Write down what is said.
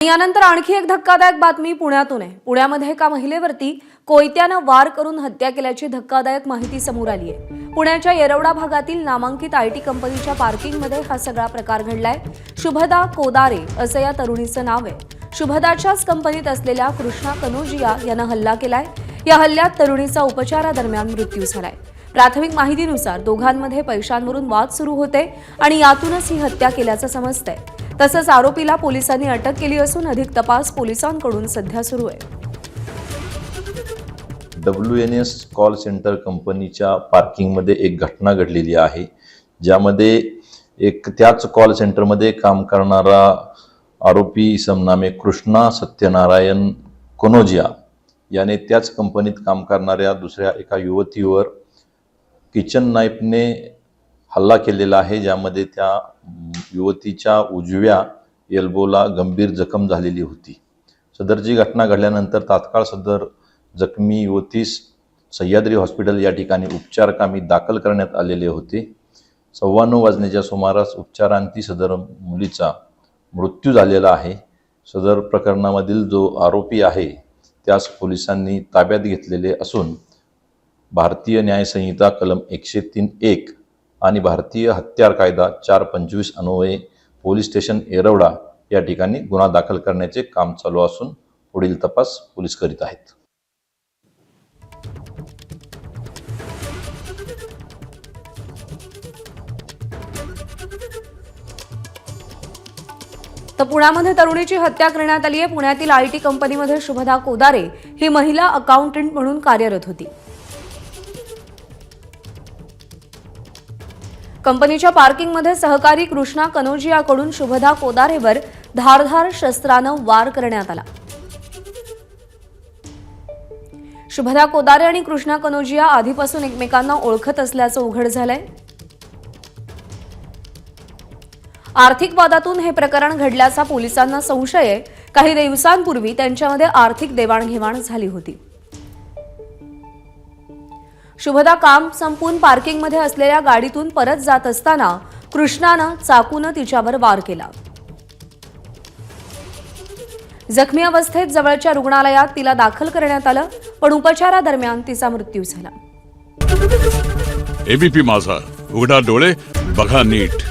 यानंतर आणखी एक धक्कादायक बातमी पुण्यातून आहे। पुण्यामध्ये एका महिलेवरती कोयत्यानं वार करून हत्या केल्याची धक्कादायक माहिती समोर आली आहे। पुण्याच्या येरवडा भागातील नामांकित आयटी कंपनीच्या पार्किंगमध्ये हा सगळा प्रकार घडलाय। शुभदा कोदारे असं या तरुणीचं नाव आहे। शुभदाच्याच कंपनीत असलेल्या कृष्णा कनोजिया यानं हल्ला केलाय। या हल्ल्यात तरुणीचा उपचारादरम्यान मृत्यू झालाय। प्राथमिक माहितीनुसार दोघांमध्ये पैशांवरून वाद सुरू होते आणि यातूनच ही हत्या केल्याचं समजतंय। तसंच आरोपीला पोलिसांनी अटक केली असून अधिक तपास पोलिसांकडून सध्या सुरू आहे। WNS कॉल सेंटर कंपनीच्या पार्किंगमध्ये एक घटना घडलेली आहे, ज्यामध्ये एक त्याच कॉल सेंटरमध्ये काम करणारा आरोपी समनामे कृष्णा सत्यनारायण कनोजिया याने त्याच कंपनीत काम करणाऱ्या दुसऱ्या एका युवतीवर किचन नाईफने हल्ला केलेला आहे, ज्यामध्ये त्या युवतीच्या उजव्या एल्बोला गंभीर जखम झालेली होती। सदरची घटना घडल्यानंतर तात्काळ सदर जखमी युवतीस सह्याद्री हॉस्पिटल या ठिकाणी उपचारकामी दाखल करण्यात आलेले होते। 9:15 वाजण्याच्या सुमारास उपचारांती सदर मुलीचा मृत्यू झालेला आहे। सदर प्रकरणामधील जो आरोपी आहे त्यास पोलिसांनी ताब्यात घेतलेले असून भारतीय न्याय संहिता कलम 103(1) आणि भारतीय हत्यार कायदा 425 अन्वये पोलीस स्टेशन येरवडा या ठिकाणी गुन्हा दाखल करण्याचे काम चालू असून पुढील तपास पोलीस करीत आहेत। तर पुण्यामध्ये तरुणीची हत्या करण्यात आली आहे। पुण्यातील आयटी कंपनीमध्ये शुभदा कोदारे ही महिला अकाउंटंट म्हणून कार्यरत होती। कंपनीच्या पार्किंगमध्ये सहकारी कृष्णा कनोजियाकडून शुभदा कोदारेवर धारदार शस्त्रानं वार करण्यात आला। शुभदा कोदारे आणि कृष्णा कनोजिया आधीपासून एकमेकांना ओळखत असल्याचं उघड झालंय। आर्थिक वादातून हे प्रकरण घडल्याचा पोलिसांना संशय आहे। काही दिवसांपूर्वी त्यांच्यामध्ये आर्थिक देवाणघेवाण झाली होती। शुभदा काम संपून पार्किंगमध्ये असलेल्या गाडीतून परत जात असताना कृष्णानं चाकूनं तिच्यावर वार केला। जखमी अवस्थेत जवळच्या रुग्णालयात तिला दाखल करण्यात आलं, पण उपचारादरम्यान तिचा मृत्यू झाला। एबीपी माझा, उघडा डोळे बघा नीट।